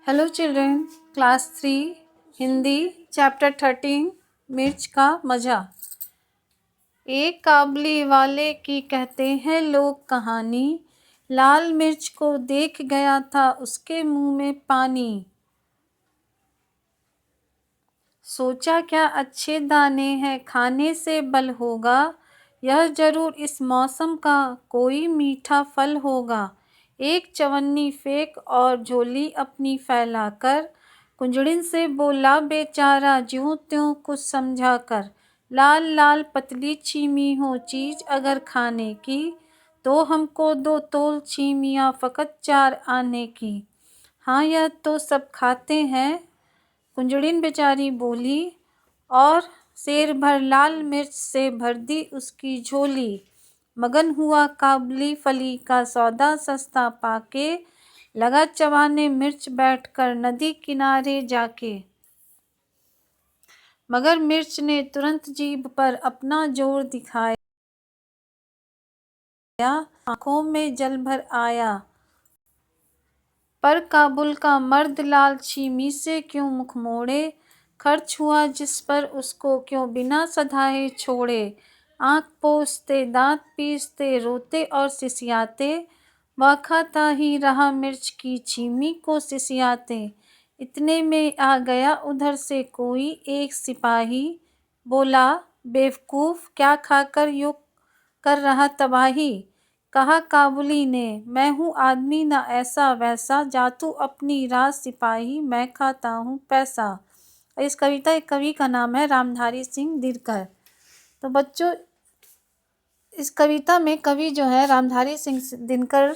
Hello children, class 3 Hindi chapter 13 मिर्च का मज़ा। एक काबली वाले की कहते हैं लोग कहानी, लाल मिर्च को देख गया था उसके मुंह में पानी। सोचा क्या अच्छे दाने हैं खाने से बल होगा, यह जरूर इस मौसम का कोई मीठा फल होगा। एक चवन्नी फेंक और झोली अपनी फैलाकर, कुंजड़िन से बोला बेचारा ज्यों त्यों कुछ समझा कर। लाल लाल पतली छीमी हो चीज अगर खाने की, तो हमको 2 तोल छीमियाँ फ़कत 4 आने की। हाँ यह तो सब खाते हैं, कुंजड़िन बेचारी बोली, और शेर भर लाल मिर्च से भर दी उसकी झोली। मगन हुआ काबली फली का सौदा सस्ता पाके, लगा चबाने मिर्च बैठकर नदी किनारे जाके। मगर मिर्च ने तुरंत जीभ पर अपना जोर दिखाया, आंखों में जल भर आया। पर काबुल का मर्द लाल छीमी से क्यों मुख मोड़े, खर्च हुआ जिस पर उसको क्यों बिना सधाए छोड़े। आँख पोंछते दांत पीसते रोते और सिसियाते, वह खाता ही रहा मिर्च की छीमी को सिसियाते। इतने में आ गया उधर से कोई एक सिपाही, बोला बेवकूफ़ क्या खाकर यूँ कर रहा तबाही। कहा काबुली ने, मैं हूँ आदमी ना ऐसा वैसा, जा तू अपनी राह सिपाही मैं खाता हूँ पैसा। इस कविता एक कवि का नाम है रामधारी सिंह दिनकर। तो बच्चों इस कविता में कवि जो है रामधारी सिंह दिनकर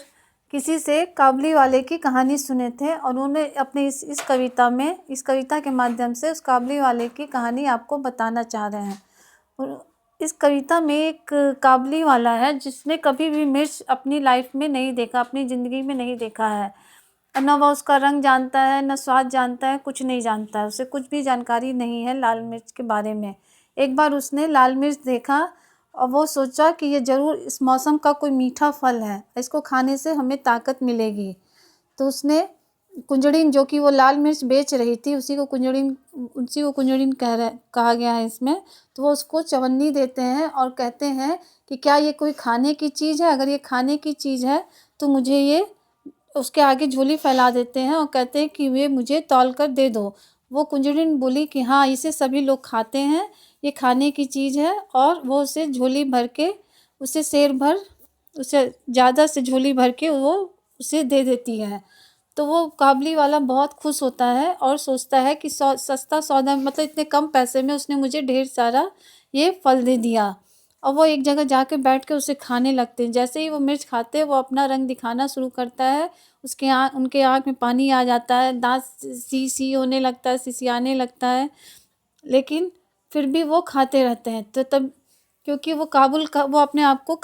किसी से काबुली वाले की कहानी सुने थे, और उन्होंने अपने इस कविता के माध्यम से उस काबुली वाले की कहानी आपको बताना चाह रहे हैं। और इस कविता में एक काबुली वाला है जिसने कभी भी मिर्च अपनी लाइफ में नहीं देखा, अपनी ज़िंदगी में नहीं देखा है। न वह उसका रंग जानता है, न स्वाद जानता है, कुछ नहीं जानता है, उसे कुछ भी जानकारी नहीं है लाल मिर्च के बारे में। एक बार उसने लाल मिर्च देखा और वो सोचा कि ये ज़रूर इस मौसम का कोई मीठा फल है, इसको खाने से हमें ताकत मिलेगी। तो उसने कुंजड़िन, जो कि वो लाल मिर्च बेच रही थी, उसी को कुंजड़िन कहा गया है इसमें। तो वो उसको चवन्नी देते हैं और कहते हैं कि क्या ये कोई खाने की चीज़ है, अगर ये खाने की चीज़ है तो मुझे ये, उसके आगे झोली फैला देते हैं और कहते हैं कि वे मुझे तौल कर दे दो। वो कुंजड़िन बोली कि हाँ इसे सभी लोग खाते हैं, ये खाने की चीज़ है, और वो उसे झोली भर के, उसे ज़्यादा से झोली भर के वो उसे दे देती है। तो वो काबुली वाला बहुत खुश होता है और सोचता है कि सस्ता सौदा, मतलब इतने कम पैसे में उसने मुझे ढेर सारा ये फल दे दिया। और वो एक जगह जाके बैठ के उसे खाने लगते हैं। जैसे ही वो मिर्च खाते हैं वो अपना रंग दिखाना शुरू करता है, उनके आँख में पानी आ जाता है, दाँत सी होने लगता है, सिसियाने लगता है, लेकिन फिर भी वो खाते रहते हैं। तो तब, क्योंकि वो अपने आप को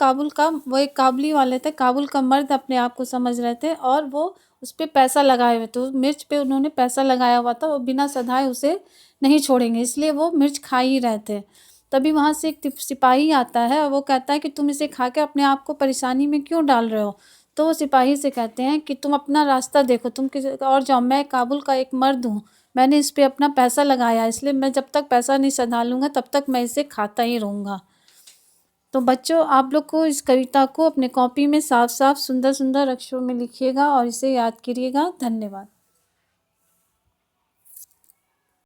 वो एक काबुली वाले थे, काबुल का मर्द अपने आप को समझ रहे थे, और वो उस पर पैसा लगाए हुए थे, उस मिर्च पे उन्होंने पैसा लगाया हुआ था, वो बिना सधाए उसे नहीं छोड़ेंगे, इसलिए वो मिर्च खा ही रहे थे। तभी वहाँ से एक सिपाही आता है और वो कहता है कि तुम इसे खा के अपने आप को परेशानी में क्यों डाल रहे हो। तो वो सिपाही से कहते हैं कि तुम अपना रास्ता देखो, तुम किसी और जाओ, मैं काबुल का एक मर्द हूँ, मैंने इस पे अपना पैसा लगाया, इसलिए मैं जब तक पैसा नहीं सधा लूँगा तब तक मैं इसे खाता ही रहूँगा। तो बच्चों आप लोग को इस कविता को अपने कॉपी में साफ साफ सुंदर सुंदर अक्षरों में लिखिएगा और इसे याद करिएगा। धन्यवाद।